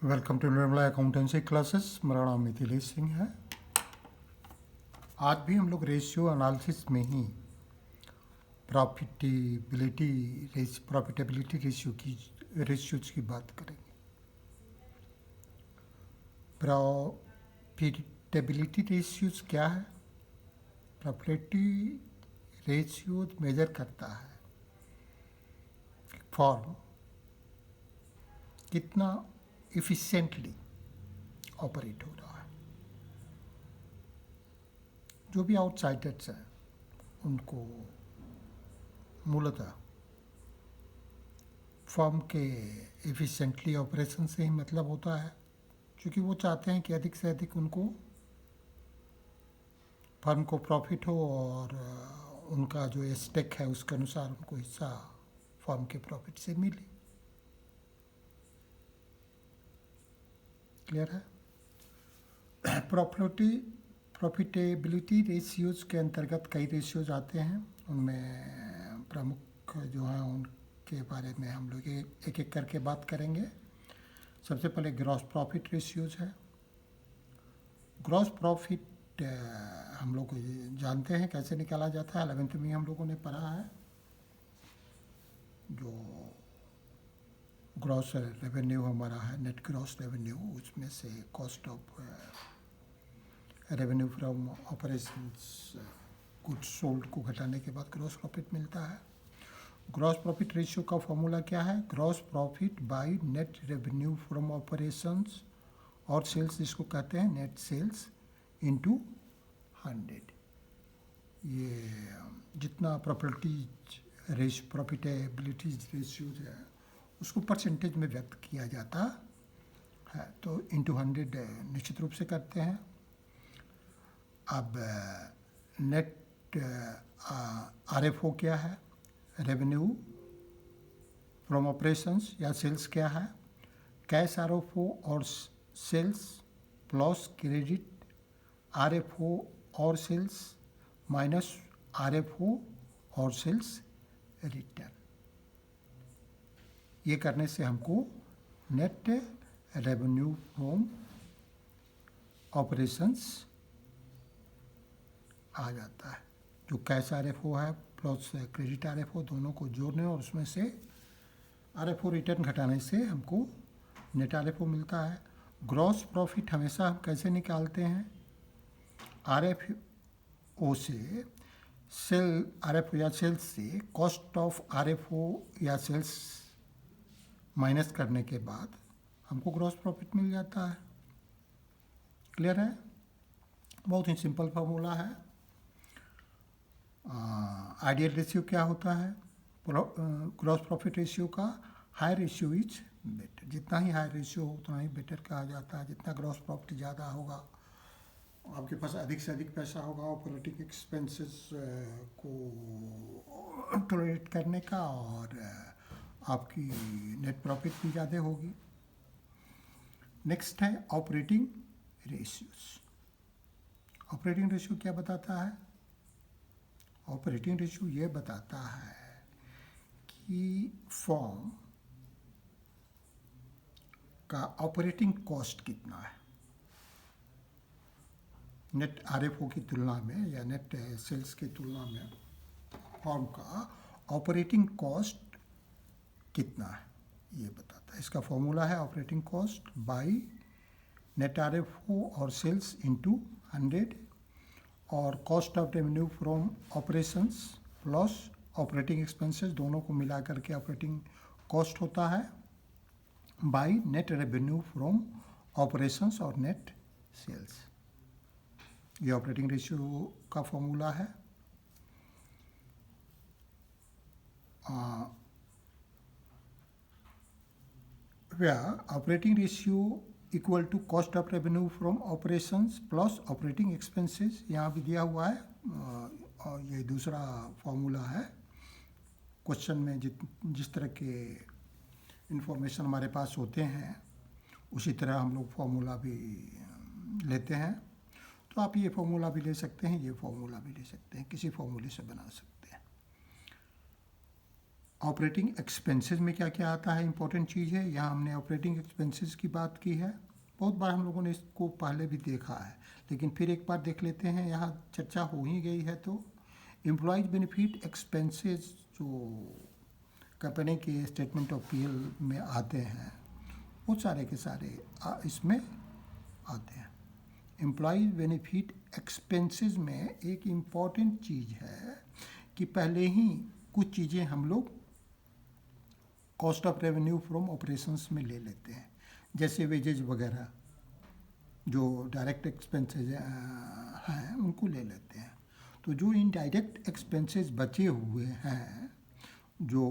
Welcome to Nirmala accountancy classes. मेरा नाम मिथिलेश सिंह है। आज भी हम लोग रेशियो एनालिसिस में ही प्रॉफिटेबिलिटी रेशियोज की बात करेंगे। प्रॉफिटेबिलिटी रेशियोज क्या है? प्रॉफिटेबिलिटी रेशियोज मेजर करता है फॉर्म कितना इफिशिएंटली ऑपरेट हो रहा है। जो भी आउटसाइडर्स हैं उनको मूलतः फर्म के एफिशिएंटली ऑपरेशन से ही मतलब होता है, क्योंकि वो चाहते हैं कि अधिक से अधिक उनको फर्म को प्रॉफिट हो और उनका जो स्टेक है उसके अनुसार उनको हिस्सा फर्म के प्रॉफिट से मिले। क्लियर है? प्रॉफिटेबिलिटी रेशियोज के अंतर्गत कई रेशियोज आते हैं। उनमें प्रमुख जो हैं उनके बारे में हम लोग एक एक करके बात करेंगे। सबसे पहले ग्रॉस प्रॉफिट रेशियोज है। ग्रॉस प्रॉफिट हम लोग जानते हैं कैसे निकाला जाता है। 11th में हम लोगों ने पढ़ा है। जो ग्रॉस रेवेन्यू हमारा है, नेट ग्रॉस रेवेन्यू, उसमें से cost of revenue from operations goods sold को घटाने के बाद ग्रॉस प्रॉफिट मिलता है। ग्रॉस प्रॉफिट रेशियो का फॉर्मूला क्या है? Gross profit by net revenue from operations और सेल्स, जिसको कहते हैं नेट सेल्स, इनटू 100। ये जितना प्रॉफिटेबिलिटी रेशियोज है उसको परसेंटेज में व्यक्त किया जाता है, तो इनटू 100 निश्चित रूप से करते हैं। अब नेट आरएफओ क्या है? रेवेन्यू फ्रॉम ऑपरेशंस या सेल्स क्या है? कैश आरएफओ और सेल्स प्लस क्रेडिट आरएफओ और सेल्स माइनस आरएफओ और सेल्स रिटर्न। ये करने से हमको नेट रेवेन्यू फ्रॉम ऑपरेशंस आ जाता है। जो कैश आरएफओ है प्लस क्रेडिट आरएफओ, दोनों को जोड़ने और उसमें से आरएफओ रिटर्न घटाने से हमको नेट आरएफओ मिलता है। ग्रॉस प्रॉफिट हमेशा हम कैसे निकालते हैं? आरएफओ से सेल, आरएफओ या सेल्स से कॉस्ट ऑफ आरएफओ या सेल्स माइनस करने के बाद हमको ग्रॉस प्रॉफिट मिल जाता है। क्लियर है? बहुत ही सिंपल फार्मूला है। आइडियल रेशियो क्या होता है ग्रॉस प्रॉफिट रेशियो का? High ratio is better. जितना ही हाई रेशियो हो उतना ही बेटर कहा जाता है। जितना ग्रॉस प्रॉफिट ज़्यादा होगा, आपके पास अधिक से अधिक पैसा होगा ऑपरेटिंग एक्सपेंसेस को टॉलरेट करने का, और आपकी नेट प्रॉफिट भी ज़्यादा होगी। नेक्स्ट है ऑपरेटिंग रेशियोज। ऑपरेटिंग रेशियो क्या बताता है? ऑपरेटिंग रेशियो ये बताता है कि फर्म का ऑपरेटिंग कॉस्ट कितना है नेट आरएफओ की तुलना में या नेट सेल्स की तुलना में। फर्म का ऑपरेटिंग कॉस्ट कितना है ये बताता है। इसका फॉर्मूला है operating cost by net RFO और सेल्स इनटू 100, और cost of revenue from operations plus operating expenses, दोनों को मिला करके ऑपरेटिंग कॉस्ट होता है, by net revenue from operations और नेट सेल्स। ये ऑपरेटिंग रेशियो का फॉर्मूला है। Operating ratio equal to cost of revenue from operations plus operating expenses, यहाँ भी दिया हुआ है। और ये दूसरा फॉर्मूला है। क्वेश्चन में जिस तरह के इंफॉर्मेशन हमारे पास होते हैं उसी तरह हम लोग फॉर्मूला भी लेते हैं। तो आप ये फॉर्मूला भी ले सकते हैं, ये फॉर्मूला भी ले सकते हैं, किसी फॉर्मूले से बना सकते हैं। ऑपरेटिंग एक्सपेंसेस में क्या क्या आता है, इंपॉर्टेंट चीज़ है। यहाँ हमने ऑपरेटिंग एक्सपेंसेस की बात की है, बहुत बार हम लोगों ने इसको पहले भी देखा है, लेकिन फिर एक बार देख लेते हैं, यहाँ चर्चा हो ही गई है। तो एम्प्लॉयज़ बेनिफिट एक्सपेंसेस जो कंपनी के स्टेटमेंट ऑफ पीएल में आते हैं, वो सारे के सारे इसमें आते हैं। एम्प्लॉयज़ बेनिफिट एक्सपेंसेस में एक इम्पॉर्टेंट चीज़ है कि पहले ही कुछ चीज़ें हम लोग cost of revenue from operations में ले लेते हैं, जैसे वेजेज वगैरह जो डायरेक्ट एक्सपेंसेज हैं उनको ले लेते हैं। तो जो इनडायरेक्ट एक्सपेंसेस बचे हुए हैं, जो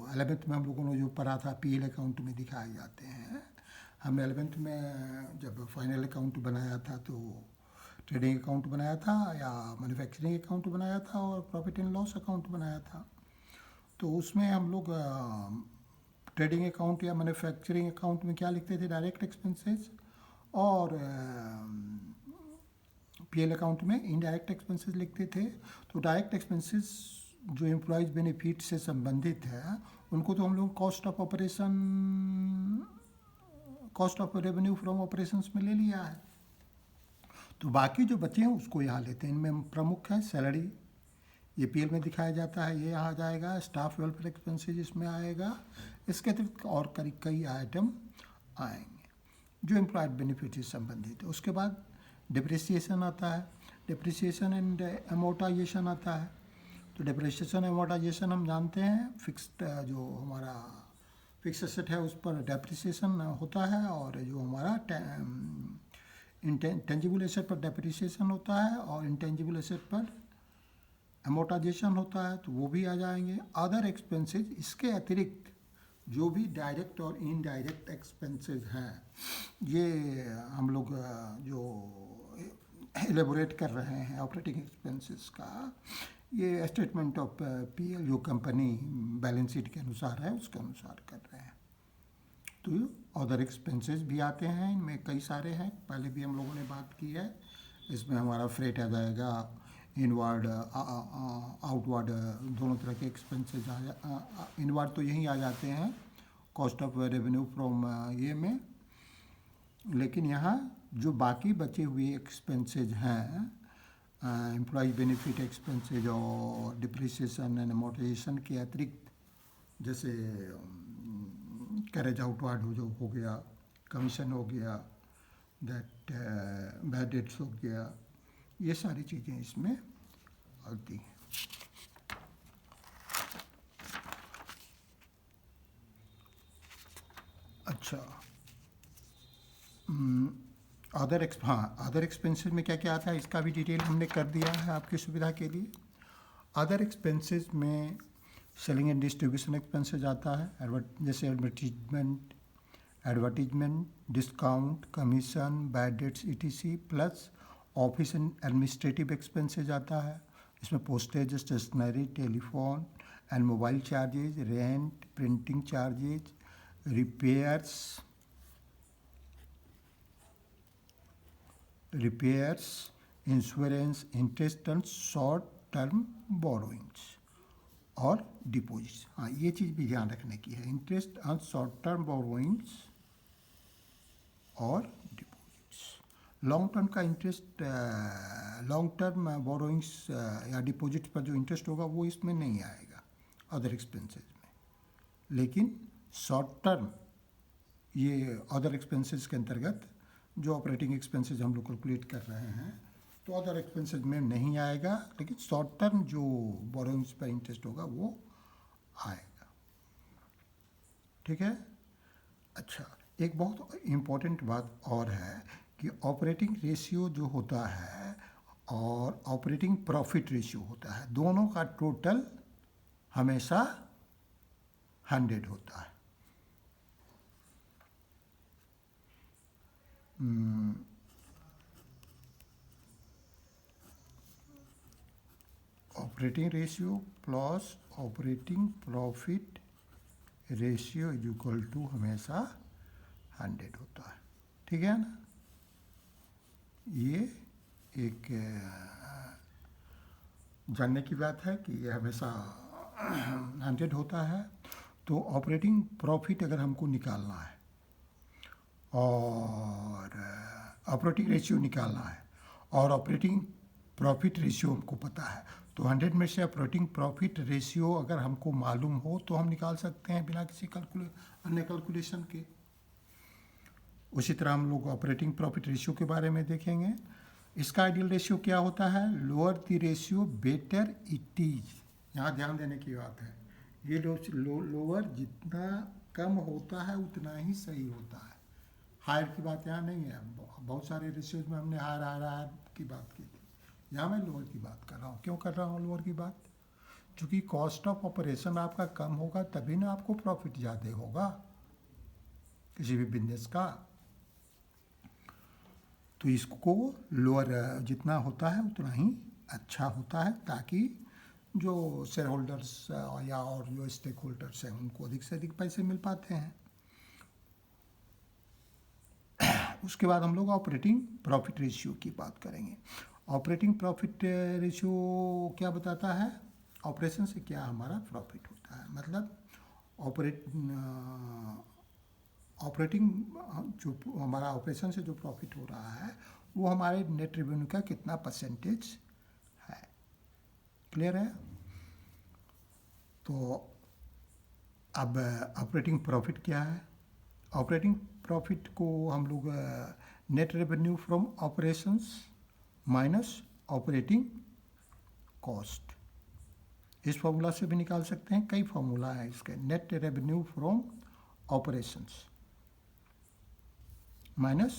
11th में हम लोगों ने जो पढ़ा था, पीएल अकाउंट में दिखाए जाते हैं। हमने 11th में जब फाइनल अकाउंट बनाया था तो ट्रेडिंग अकाउंट बनाया था या मैन्युफैक्चरिंग अकाउंट बनाया था और प्रॉफिट एंड लॉस अकाउंट बनाया था। तो उसमें हम लोग ट्रेडिंग अकाउंट या मैन्युफैक्चरिंग अकाउंट में क्या लिखते थे, डायरेक्ट एक्सपेंसेस, और पीएल अकाउंट में इनडायरेक्ट एक्सपेंसेस लिखते थे। तो डायरेक्ट एक्सपेंसेस जो एम्प्लॉयज़ बेनिफिट से संबंधित है, उनको तो हम लोग cost of revenue from operations में ले लिया है। तो बाकी जो बचे हैं उसको यहाँ लेते हैं। इनमें प्रमुख है सैलरी, ये पीएल में दिखाया जाता है, ये यहाँ जाएगा। स्टाफ वेलफेयर एक्सपेंसेस इसमें आएगा। इसके अतिरिक्त और कई आइटम आएंगे जो एम्प्लॉय बेनिफिट से संबंधित है। उसके बाद डिप्रिसिएशन आता है, डिप्रिसिएशन एंड एमोर्टाइजेशन आता है। तो डिप्रिसिएशन एमोर्टाइजेशन हम जानते हैं, फिक्स्ड जो हमारा फिक्स एसेट है उस पर डिप्रिसिएशन होता है, और जो हमारा इंटेंजिबल एसेट पर डिप्रिसिएशन होता है और इंटेंजिबल एसेट पर एमोर्टाइजेशन होता है, तो वो भी आ जाएंगे। अदर एक्सपेंसेस, इसके अतिरिक्त जो भी डायरेक्ट और इनडायरेक्ट एक्सपेंसेस हैं, ये हम लोग जो एलेबोरेट कर रहे हैं ऑपरेटिंग एक्सपेंसेस का, ये स्टेटमेंट ऑफ पीएल जो कंपनी बैलेंस शीट के अनुसार है उसके अनुसार कर रहे हैं। तो अदर एक्सपेंसेस भी आते हैं, इनमें कई सारे हैं, पहले भी हम लोगों ने बात की है। इसमें हमारा फ्रेट आ जाएगा, इनवर्ड आउटवर्ड दोनों तरह के एक्सपेंसेस इनवर्ड तो यहीं आ जाते हैं कॉस्ट ऑफ रेवेन्यू फ्रॉम ये में, लेकिन यहाँ जो बाकी बचे हुए एक्सपेंसेज हैं, एम्प्लॉय बेनिफिट एक्सपेंसेज और डिप्रिसिएशन एंड अमोर्टाइजेशन के अतिरिक्त, जैसे कैरेज आउटवर्ड जो हो गया, कमीशन हो गया, दैट बैड डेट्स हो गया, ये सारी चीज़ें इसमें आती हैं। अच्छा, अदर एक्सपेंसेस में क्या क्या आता है इसका भी डिटेल हमने कर दिया है आपकी सुविधा के लिए। अदर एक्सपेंसेस में सेलिंग एंड डिस्ट्रीब्यूशन एक्सपेंसेस आता है, जैसे advertisement, discount, commission, bad debts ETC, plus office and administrative expenses आता है। इसमें postage, stationery, telephone and mobile charges, rent, printing charges, repairs, insurance, interest and short term borrowings और deposits. हाँ, ये चीज़ भी ध्यान रखने की है, interest and short term borrowings और डिपॉजिट्स। लॉन्ग टर्म का इंटरेस्ट, लॉन्ग टर्म बोरोइंग्स या डिपॉजिट पर जो इंटरेस्ट होगा वो इसमें नहीं आएगा अदर एक्सपेंसेस में, लेकिन शॉर्ट टर्म ये अदर एक्सपेंसेस के अंतर्गत जो ऑपरेटिंग एक्सपेंसेस हम लोग कैलकुलेट कर रहे हैं, तो अदर एक्सपेंसेस में नहीं आएगा, लेकिन शॉर्ट टर्म जो बोरोइंग्स पर इंटरेस्ट होगा वो आएगा। ठीक है। अच्छा, एक बहुत इम्पोर्टेंट बात और है कि ऑपरेटिंग रेशियो जो होता है और ऑपरेटिंग प्रॉफिट रेशियो होता है, दोनों का टोटल हमेशा 100 होता है। Operating ratio plus operating profit ratio is equal to हमेशा 100 होता है। ठीक है ना। ये एक जानने की बात है कि ये हमेशा 100 होता है, तो ऑपरेटिंग प्रॉफिट अगर हमको निकालना है और ऑपरेटिंग रेशियो निकालना है और ऑपरेटिंग प्रॉफिट रेशियो हमको पता है, तो 100 में से ऑपरेटिंग प्रॉफिट रेशियो अगर हमको मालूम हो तो हम निकाल सकते हैं बिना किसी अन्य कैलकुलेशन के। उसी तरह हम लोग ऑपरेटिंग प्रॉफिट रेशियो के बारे में देखेंगे। इसका आइडियल रेशियो क्या होता है? Lower the ratio better it is. यहाँ ध्यान देने की बात है, ये लोअर जितना कम होता है उतना ही सही होता है। हायर की बात यहाँ नहीं है। बहुत सारे रेशियोज में हमने हायर की बात की थी, यहाँ मैं लोअर की बात कर रहा हूँ। क्यों कर रहा हूँ लोअर की बात? क्योंकि कॉस्ट ऑफ ऑपरेशन आपका कम होगा तभी ना आपको प्रॉफिट ज़्यादा होगा किसी भी बिजनेस का। तो इसको लोअर जितना होता है उतना ही अच्छा होता है, ताकि जो शेयर होल्डर्स या और जो स्टेक होल्डर्स हैं उनको अधिक से अधिक पैसे मिल पाते हैं। उसके बाद हम लोग ऑपरेटिंग प्रॉफिट रेशियो की बात करेंगे। ऑपरेटिंग प्रॉफिट रेशियो क्या बताता है? ऑपरेशन से क्या हमारा प्रॉफिट होता है, मतलब ऑपरेटिंग जो हमारा ऑपरेशन से जो प्रॉफिट हो रहा है वो हमारे नेट रेवेन्यू का कितना परसेंटेज है। क्लियर है? तो अब ऑपरेटिंग प्रॉफिट क्या है? ऑपरेटिंग प्रॉफिट को हम लोग net revenue from operations minus operating cost, इस फॉर्मूला से भी निकाल सकते हैं। कई फॉर्मूला है इसके। Net revenue from operations minus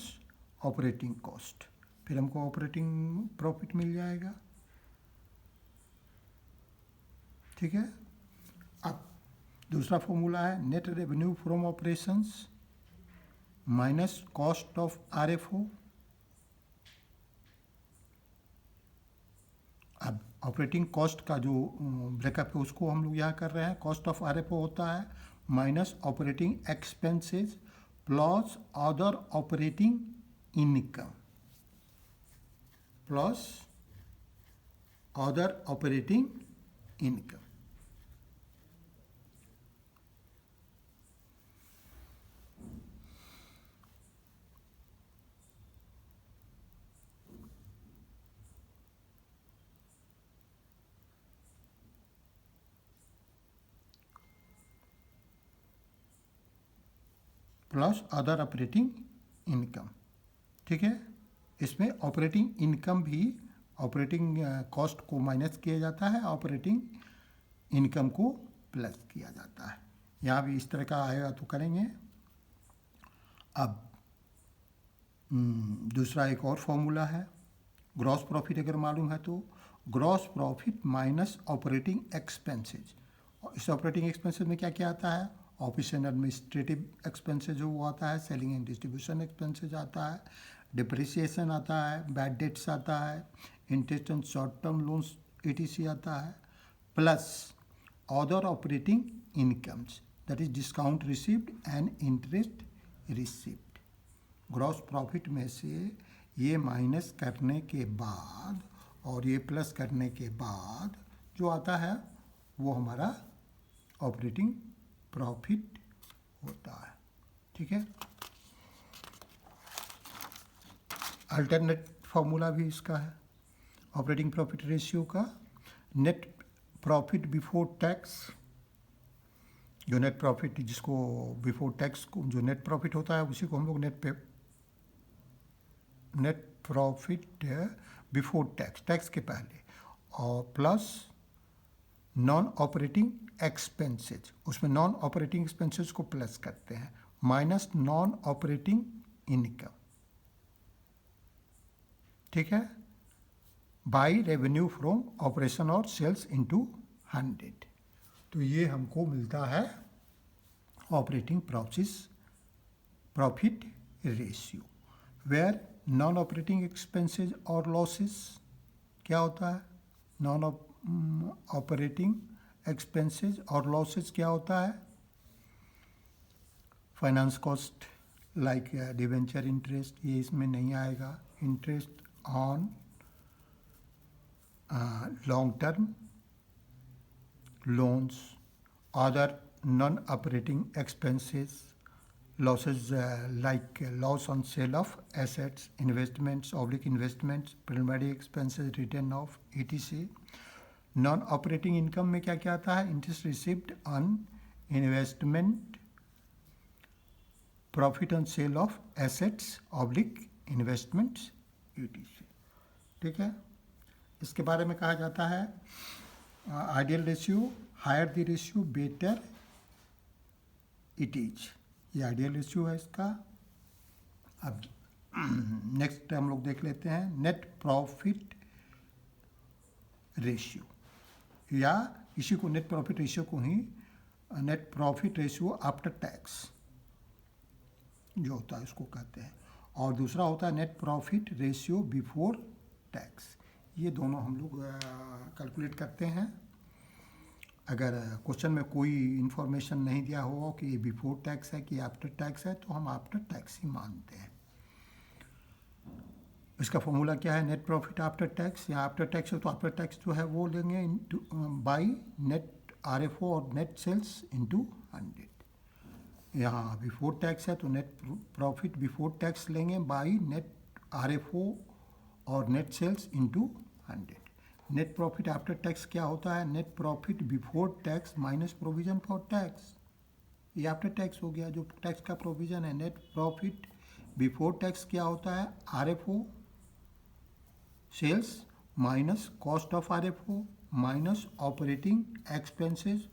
operating cost, फिर हमको ऑपरेटिंग प्रॉफिट मिल जाएगा। ठीक है। अब दूसरा फॉर्मूला है net revenue from operations minus cost of RFO. अब ऑपरेटिंग कॉस्ट का जो ब्रेकअप है उसको हम लोग यहाँ कर रहे हैं। कॉस्ट ऑफ आरएफओ होता है minus operating expenses plus other operating income plus other operating income. Plus other operating income. ठीक है। इसमें ऑपरेटिंग इनकम भी ऑपरेटिंग कॉस्ट को माइनस किया जाता है, ऑपरेटिंग इनकम को प्लस किया जाता है। यहाँ भी इस तरह का आएगा तो करेंगे। अब दूसरा एक और फॉर्मूला है। ग्रॉस प्रॉफिट अगर मालूम है तो gross profit minus operating expenses. इस ऑपरेटिंग एक्सपेंसेज में क्या क्या आता है? ऑफिस एंड एडमिनिस्ट्रेटिव एक्सपेंसेज जो वो आता है, सेलिंग एंड डिस्ट्रीब्यूशन एक्सपेंसेज आता है, डिप्रिसिएशन आता है, बैड डेट्स आता है, interest and short term loans ETC आता है, plus other operating incomes that is discount received and interest received. Gross profit में से ये माइनस करने के बाद और ये प्लस करने के बाद जो आता है वो हमारा ऑपरेटिंग प्रॉफिट होता है। ठीक है। अल्टरनेट फार्मूला भी इसका है ऑपरेटिंग प्रॉफिट रेशियो का। नेट प्रॉफिट बिफोर टैक्स, जो नेट प्रॉफिट जिसको बिफोर टैक्स को जो नेट प्रॉफिट होता है उसी को हम लोग net profit before tax, tax के पहले, और प्लस नॉन ऑपरेटिंग एक्सपेंसेज, उसमें नॉन ऑपरेटिंग एक्सपेंसेज को प्लस करते हैं, माइनस नॉन ऑपरेटिंग इनकम। ठीक है। बाई रेवेन्यू फ्रॉम ऑपरेशन और सेल्स इनटू 100, तो ये हमको मिलता है operating profit ratio, where non operating expenses और लॉसेस क्या होता है? नॉन ऑपरेटिंग एक्सपेंसेज और लॉसेस क्या होता है? Finance cost like debenture interest, ये इसमें नहीं आएगा। Interest on long term loans, other non-operating expenses, losses like loss on sale of assets, investments, primary expenses, return of etc. Non operating income में क्या क्या आता है? Interest received on investment, profit on sale of assets oblique investments etc. ठीक है, इसके बारे में कहा जाता है ideal ratio, higher the ratio better it is. ये आइडियल रेशियो है इसका। अब नेक्स्ट हम लोग देख लेते हैं नेट प्रॉफिट रेशियो, या इसी को नेट प्रॉफिट रेशियो को ही net profit ratio after tax जो होता है उसको कहते हैं, और दूसरा होता है net profit ratio before tax. ये दोनों हम लोग कैलकुलेट करते हैं। अगर क्वेश्चन में कोई इन्फॉर्मेशन नहीं दिया हो कि ये बिफोर टैक्स है कि आफ्टर टैक्स है, तो हम आफ्टर टैक्स ही मानते हैं। इसका फॉर्मूला क्या है? नेट प्रॉफिट आफ्टर टैक्स, या आफ्टर टैक्स है तो आफ्टर टैक्स जो है वो लेंगे बाई नेट आरएफओ और नेट सेल्स इंटू 100। यहाँ बिफोर टैक्स है तो नेट प्रॉफिट बिफोर टैक्स लेंगे बाई नेट आरएफओ और net sales into 100। Net profit after tax क्या होता है? Net profit before tax minus provision for tax. ये आफ्टर टैक्स हो गया जो टैक्स का प्रोविजन है। नेट प्रॉफिट बिफोर टैक्स क्या होता है? RFO sales minus cost of RFO minus operating expenses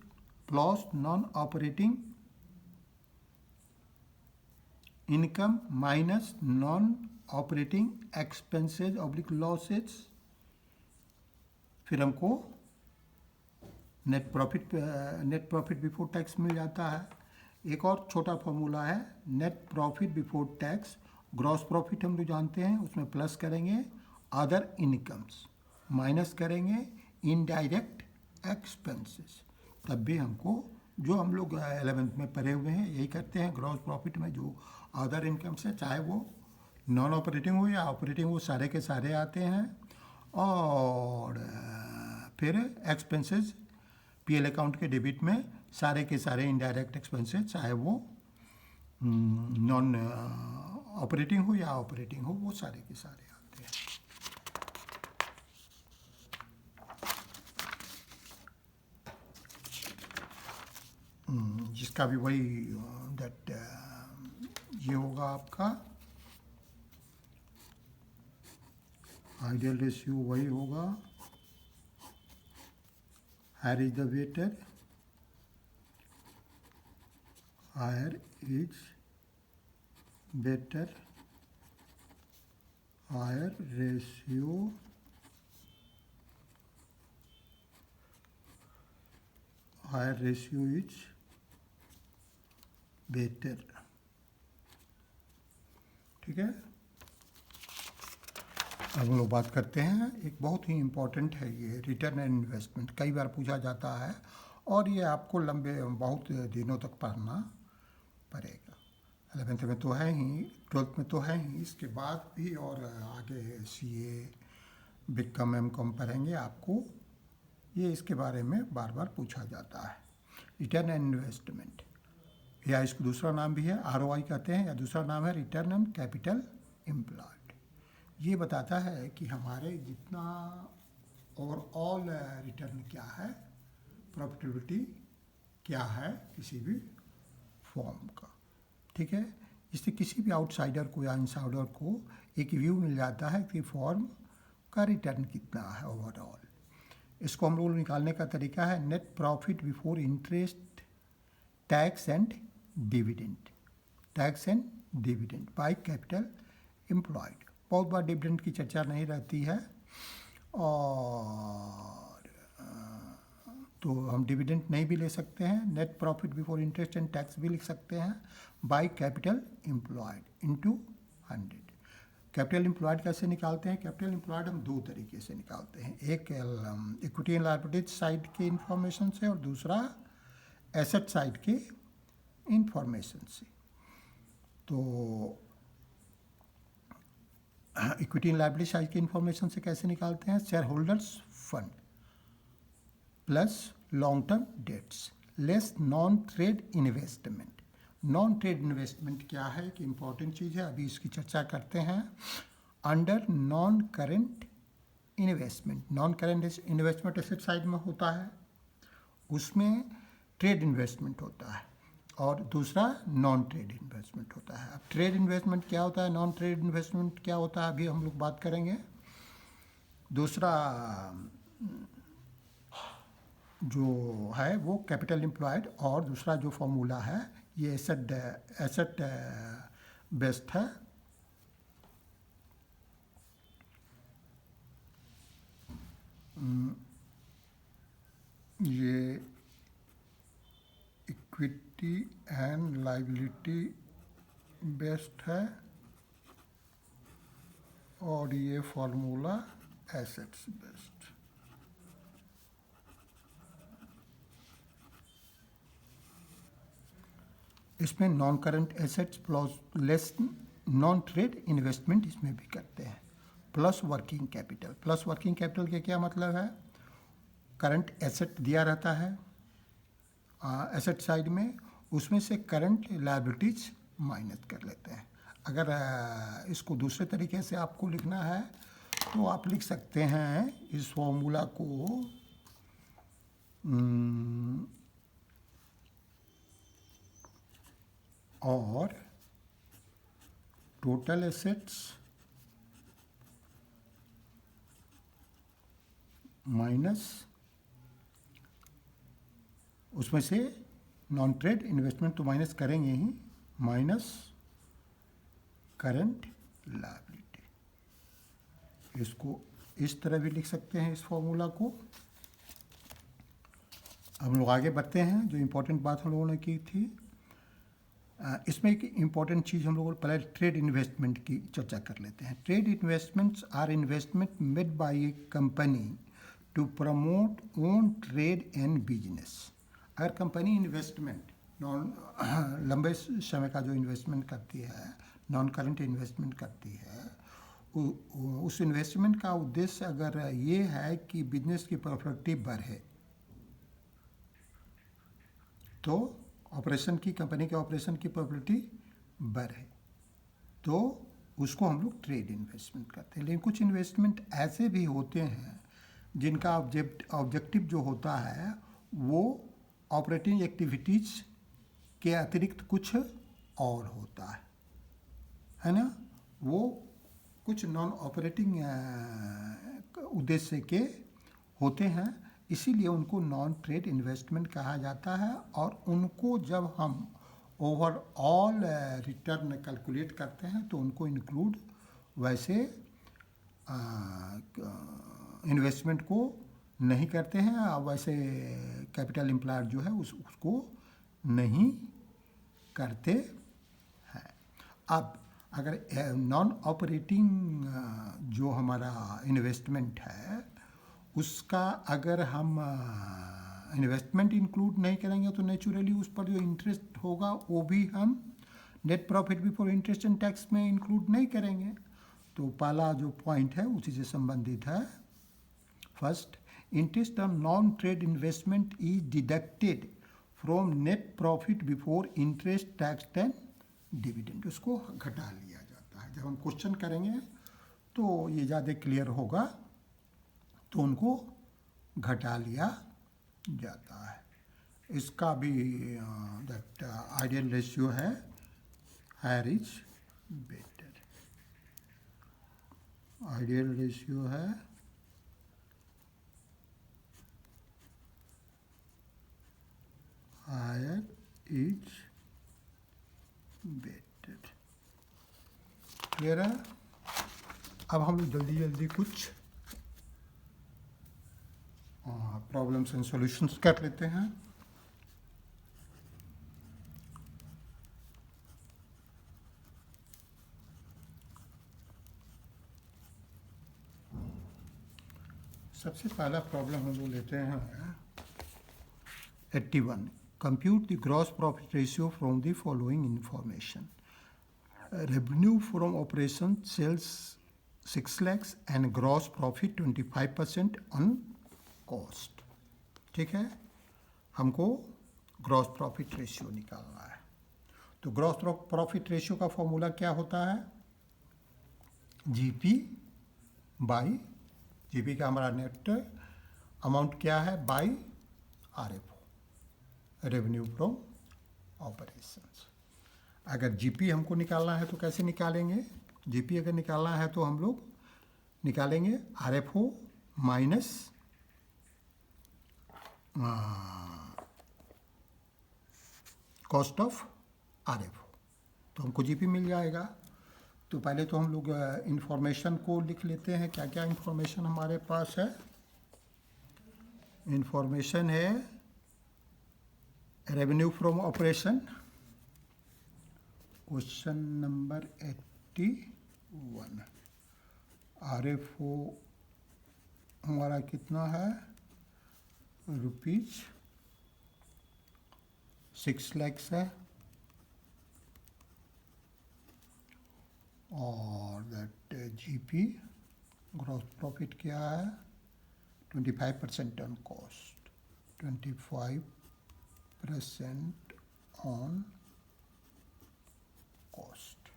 plus non operating income minus non operating expenses oblique losses, फिर हमको नेट प्रॉफिट बिफोर टैक्स मिल जाता है। एक और छोटा फॉर्मूला है net profit before tax, gross profit हम लोग जानते हैं, उसमें प्लस करेंगे अदर इनकम्स माइनस करेंगे इनडायरेक्ट एक्सपेंसेस, तब भी हमको जो हम लोग 11th में पढ़े हुए हैं यही करते हैं। ग्रॉस प्रॉफिट में जो अदर इनकम्स है, चाहे वो नॉन ऑपरेटिंग हो या ऑपरेटिंग, वो सारे के सारे आते हैं। और फिर एक्सपेंसेस पीएल अकाउंट के डेबिट में सारे के सारे इनडायरेक्ट एक्सपेंसेस, चाहे वो नॉन ऑपरेटिंग हो या ऑपरेटिंग हो, वो सारे के सारे आते हैं। जिसका भी वही दैट ये होगा आपका आइडियल रेशियो, वही होगा higher is the better, higher is better, higher ratio is better. ठीक है, अब हम लोग बात करते हैं, एक बहुत ही इम्पोर्टेंट है ये रिटर्न एंड इन्वेस्टमेंट। कई बार पूछा जाता है और ये आपको लंबे बहुत दिनों तक पढ़ना पड़ेगा। 11th में तो है ही, 12th में तो है ही, इसके बाद भी और आगे सीए बीकॉम एमकॉम पढ़ेंगे आपको, ये इसके बारे में बार बार पूछा जाता है। रिटर्न एंड इन्वेस्टमेंट, या इसको दूसरा नाम भी है आरओआई कहते हैं, या दूसरा नाम है रिटर्न ऑन कैपिटल एम्प्लॉयड। ये बताता है कि हमारे जितना ओवरऑल रिटर्न क्या है, प्रॉफिटेबिलिटी क्या है किसी भी फॉर्म का। ठीक है, इससे किसी भी आउटसाइडर को या इनसाइडर को एक व्यू मिल जाता है कि फॉर्म का रिटर्न कितना है ओवरऑल। इसको हम लोग निकालने का तरीका है net profit before interest tax and dividend, tax and dividend by capital employed. बहुत बार डिविडेंड की चर्चा नहीं रहती है, और तो हम डिविडेंड नहीं भी ले सकते हैं। Net profit before interest and tax भी लिख सकते हैं by capital employed into 100। Capital employed कैसे निकालते हैं? कैपिटल एम्प्लॉयड हम दो तरीके से निकालते हैं, एक इक्विटी एंड लायबिलिटीज साइड के इंफॉर्मेशन से और दूसरा एसेट साइड के इंफॉर्मेशन से। तो इक्विटी एंड लायबिलिटी साइड के इंफॉर्मेशन से कैसे निकालते हैं? Share holders fund plus long term debts, less non trade investment. Non trade investment क्या है, कि इंपॉर्टेंट चीज़ है, अभी इसकी चर्चा करते हैं। Under non current investment, non current investment asset side में होता है, उसमें ट्रेड इन्वेस्टमेंट होता है, और दूसरा नॉन ट्रेड इन्वेस्टमेंट होता है। अब ट्रेड इन्वेस्टमेंट क्या होता है, नॉन ट्रेड इन्वेस्टमेंट क्या होता है, अभी हम लोग बात करेंगे। दूसरा जो है वो कैपिटल एम्प्लॉयड, और दूसरा जो फॉर्मूला है ये एसेट बेस्ड है। ये इक्विटी एंड लायबिलिटी बेस्ड है, और ये फॉर्मूला एसेट्स बेस्ड। इसमें non current assets plus less non trade investment इसमें भी करते हैं, plus working capital. Plus working capital के क्या मतलब है, करंट एसेट दिया रहता है एसेट साइड में, उसमें से करंट लायबिलिटीज माइनस कर लेते हैं। अगर इसको दूसरे तरीके से आपको लिखना है तो आप लिख सकते हैं इस फॉर्मूला को और टोटल एसेट्स माइनस उसमें से नॉन ट्रेड इन्वेस्टमेंट तो माइनस करेंगे ही, माइनस करंट लायबिलिटी। इसको इस तरह भी लिख सकते हैं इस फॉर्मूला को। हम लोग आगे बढ़ते हैं, जो इम्पोर्टेंट बात हम लोगों ने की थी इसमें एक इम्पॉर्टेंट चीज़ हम लोग पहले ट्रेड इन्वेस्टमेंट की चर्चा कर लेते हैं। Trade investments are investment made by a company to promote own trade and business. अगर कंपनी इन्वेस्टमेंट लंबे समय का जो इन्वेस्टमेंट करती है, नॉन करंट इन्वेस्टमेंट करती है, उस इन्वेस्टमेंट का उद्देश्य अगर ये है कि बिजनेस की प्रॉफिटिविटी बढ़े, तो ऑपरेशन की कंपनी के ऑपरेशन की प्रॉफिटिविटी बढ़े, तो उसको हम लोग ट्रेड इन्वेस्टमेंट करते हैं। लेकिन कुछ इन्वेस्टमेंट ऐसे भी होते हैं जिनका ऑब्जेक्टिव जो होता है वो ऑपरेटिंग एक्टिविटीज़ के अतिरिक्त कुछ और होता है ना, वो कुछ नॉन ऑपरेटिंग उद्देश्य के होते हैं, इसीलिए उनको नॉन ट्रेड इन्वेस्टमेंट कहा जाता है। और उनको जब हम ओवरऑल रिटर्न कैलकुलेट करते हैं तो उनको इंक्लूड वैसे इन्वेस्टमेंट को नहीं करते हैं, वैसे कैपिटल एम्प्लॉयड जो है उसको नहीं करते हैं। अब अगर नॉन ऑपरेटिंग जो हमारा इन्वेस्टमेंट है उसका अगर हम इन्वेस्टमेंट इंक्लूड नहीं करेंगे तो नेचुरली उस पर जो इंटरेस्ट होगा वो भी हम net profit before interest and tax में इंक्लूड नहीं करेंगे। तो पहला जो पॉइंट है उसी से संबंधित है। First, interest on non trade investment is deducted from net profit before interest tax and dividend, उसको घटा लिया जाता है। जब हम क्वेश्चन करेंगे तो ये ज़्यादा क्लियर होगा, तो उनको घटा लिया जाता है। इसका भी दैट आइडियल रेशियो है higher is better. Ideal ratio है हायर इज बेटर। क्लियर है। अब हम जल्दी कुछ प्रॉब्लम्स एंड सॉल्यूशंस कर लेते हैं। सबसे पहला प्रॉब्लम हम लोग लेते हैं 81। Compute the gross profit ratio from the following information. Revenue from operation sales 6 lakhs and gross profit 25% on cost. ठीक है, हमको ग्रॉस प्रॉफिट रेशियो निकालना है। तो ग्रॉस प्रॉफिट रेशियो का फॉर्मूला क्या होता है? जीपी बाई, जीपी का हमारा नेट अमाउंट क्या है, by RFO, revenue from operations. अगर जीपी हमको निकालना है तो कैसे निकालेंगे? जीपी अगर निकालना है तो हम लोग निकालेंगे RFO minus cost of RFO, तो हमको जीपी मिल जाएगा। तो पहले तो हम लोग इंफॉर्मेशन को लिख लेते हैं। क्या क्या इंफॉर्मेशन हमारे पास है? इंफॉर्मेशन है revenue from operation, question number 81। RFO हमारा कितना है? ₹6 लाख है। और दैट जीपी ग्रॉस प्रॉफिट क्या है? 25% ऑन कॉस्ट, 25% ऑन कॉस्ट।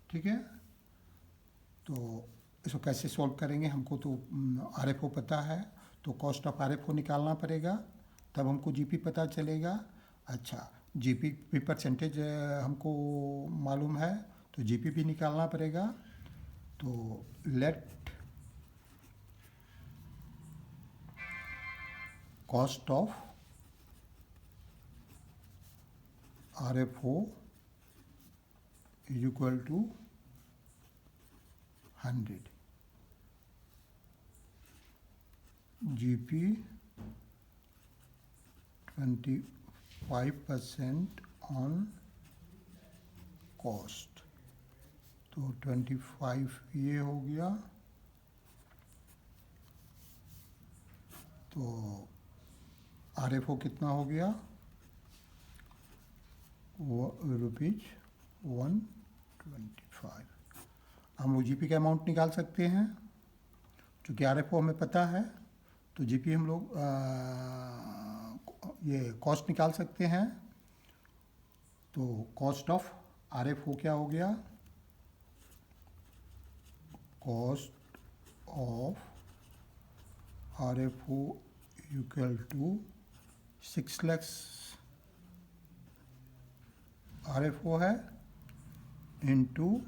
ठीक है, तो इसको कैसे सॉल्व करेंगे? हमको तो आरएफओ पता है, तो कॉस्ट ऑफ आरएफओ निकालना पड़ेगा, तब हमको जीपी पता चलेगा। अच्छा, जीपी भी परसेंटेज हमको मालूम है, तो जीपी भी निकालना पड़ेगा। तो let cost of RFO is equal to 100, GP 25% on cost, तो 25 ये हो गया, तो आरएफओ कितना हो गया? ₹125। हम जीपी का अमाउंट निकाल सकते हैं, क्योंकि आरएफओ हमें पता है, तो जीपी हम लोग ये कॉस्ट निकाल सकते हैं। तो कॉस्ट ऑफ आरएफओ क्या हो गया? Cost of RFO equal to 6 lakh RFO है इनटू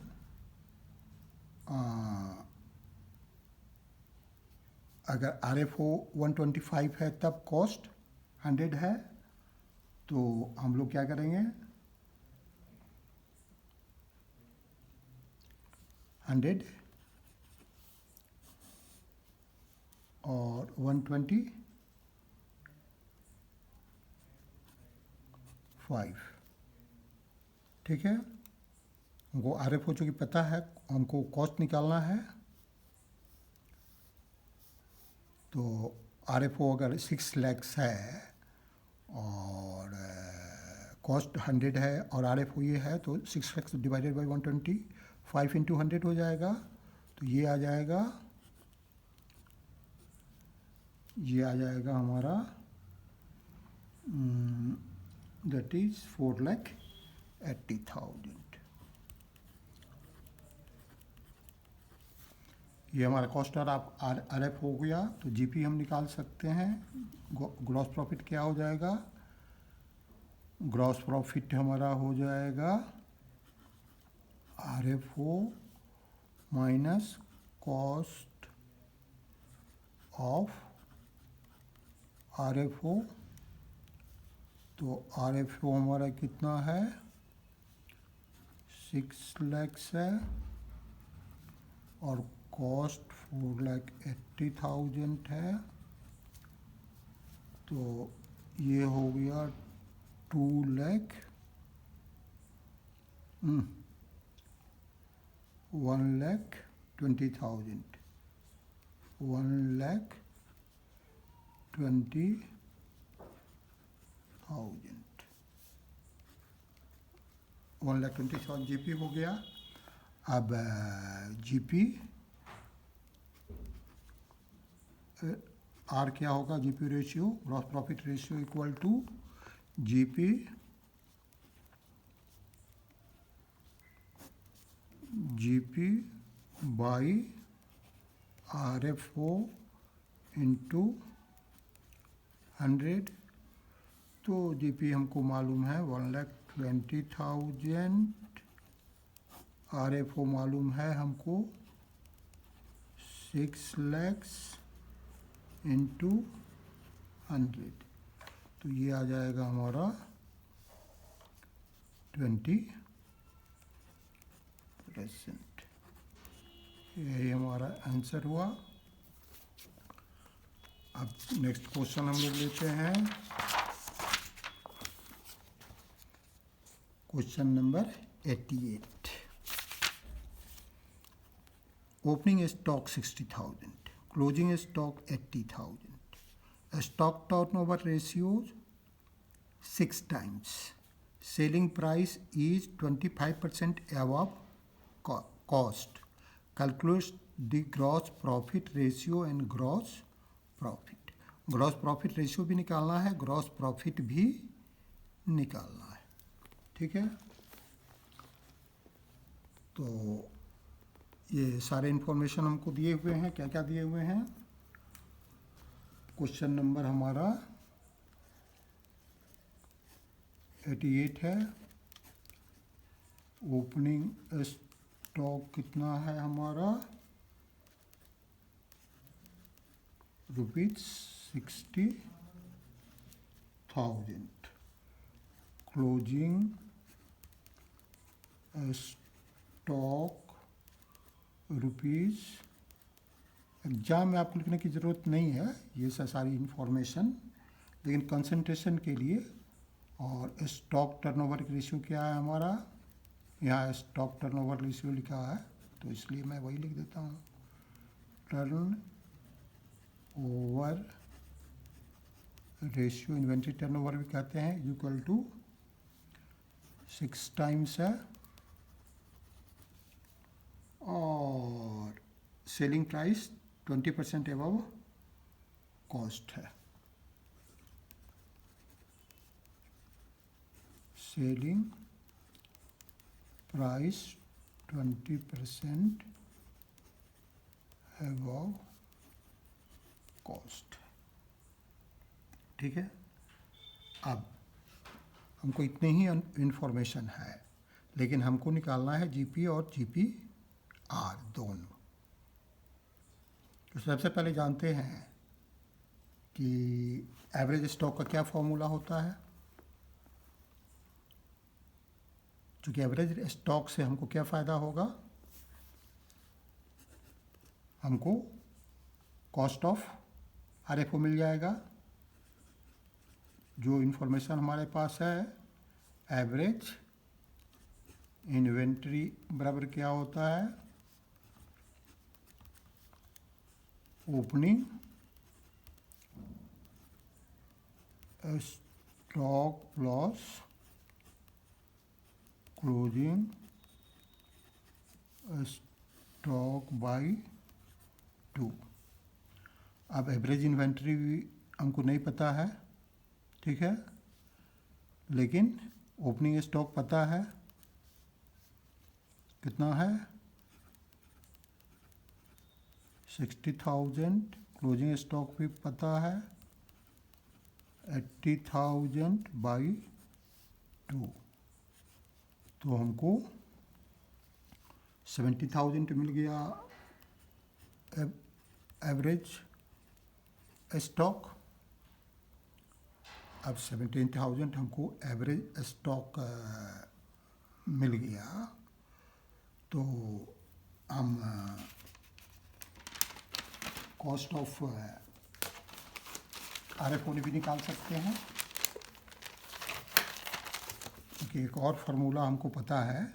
अगर आरएफओ 125 है तब कॉस्ट 100 है, तो हम लोग क्या करेंगे? 100 और 125, ठीक है। हमको आरएफओ चूँकि पता है, हमको कॉस्ट निकालना है, तो आरएफओ अगर 6 लाख है और कॉस्ट 100 है और आरएफओ ये है, तो 6 लाख डिवाइडेड बाई 125 इंटू 100 हो जाएगा, तो ये आ जाएगा हमारा दैट इज 4,80,000। ये हमारा कॉस्ट और आरएफ हो गया। तो जीपी हम निकाल सकते हैं। ग्रॉस प्रॉफिट क्या हो जाएगा? ग्रॉस प्रॉफिट हमारा हो जाएगा RFO minus cost of RFO. तो आरएफओ हमारा कितना है? 6 लाख है और कॉस्ट 4,80,000 है, तो ये हो गया 1,20,000, 1,20,000 जीपी हो गया। अब जीपी आर क्या होगा, GP ratio, gross profit ratio equal to GP by RFO into 100। तो जीपी हमको मालूम है 1,20,000, RFO मालूम है हमको 6 lakhs इंटू 100। तो ये आ जाएगा हमारा 20%। यही हमारा आंसर हुआ। अब नेक्स्ट क्वेश्चन हम लोग लेते हैं, question number 88। Opening stock 60,000, closing stock 80,000, stock turnover ratio 6 times, selling price is 25% above cost, calculate the gross profit ratio and gross profit। Gross profit ratio भी निकालना है, ग्रॉस प्रॉफिट भी निकालना है, ठीक है। तो ये सारे इंफॉर्मेशन हमको दिए हुए हैं, क्या क्या दिए हुए हैं। क्वेश्चन नंबर हमारा 88 है। ओपनिंग स्टॉक कितना है हमारा, ₹60,000, क्लोजिंग स्टॉक रुपीज़, एग्जाम में आपको लिखने की ज़रूरत नहीं है ये सारी इन्फॉर्मेशन, लेकिन कंसंट्रेशन के लिए। और स्टॉक टर्नओवर रेशियो क्या है हमारा, यहाँ स्टॉक टर्नओवर रेशियो लिखा है तो इसलिए मैं वही लिख देता हूँ, turn over ratio, inventory turnover भी कहते हैं, इक्वल टू 6 times है। और सेलिंग प्राइस 20% एबव कॉस्ट है, सेलिंग प्राइस 20% एबव कॉस्ट, ठीक है। अब हमको इतने ही इंफॉर्मेशन है, लेकिन हमको निकालना है जीपी और जीपीआर दोनों। तो सबसे पहले जानते हैं कि एवरेज स्टॉक का क्या फॉर्मूला होता है। चूँकि एवरेज स्टॉक से हमको क्या फ़ायदा होगा, हमको कॉस्ट ऑफ RFO मिल जाएगा। जो इन्फॉर्मेशन हमारे पास है, एवरेज इन्वेंट्री बराबर क्या होता है, opening stock plus closing stock by 2। अब एवरेज इन्वेंट्री भी हमको नहीं पता है, ठीक है, लेकिन ओपनिंग स्टॉक पता है कितना है 60,000, क्लोजिंग स्टॉक भी पता है 80,000 बाई 2। तो हमको 70,000 मिल गया एवरेज स्टॉक। अब 17,000 हमको एवरेज स्टॉक मिल गया, तो हम कॉस्ट ऑफ RFO भी निकाल सकते हैं, क्योंकि एक और फार्मूला हमको पता है,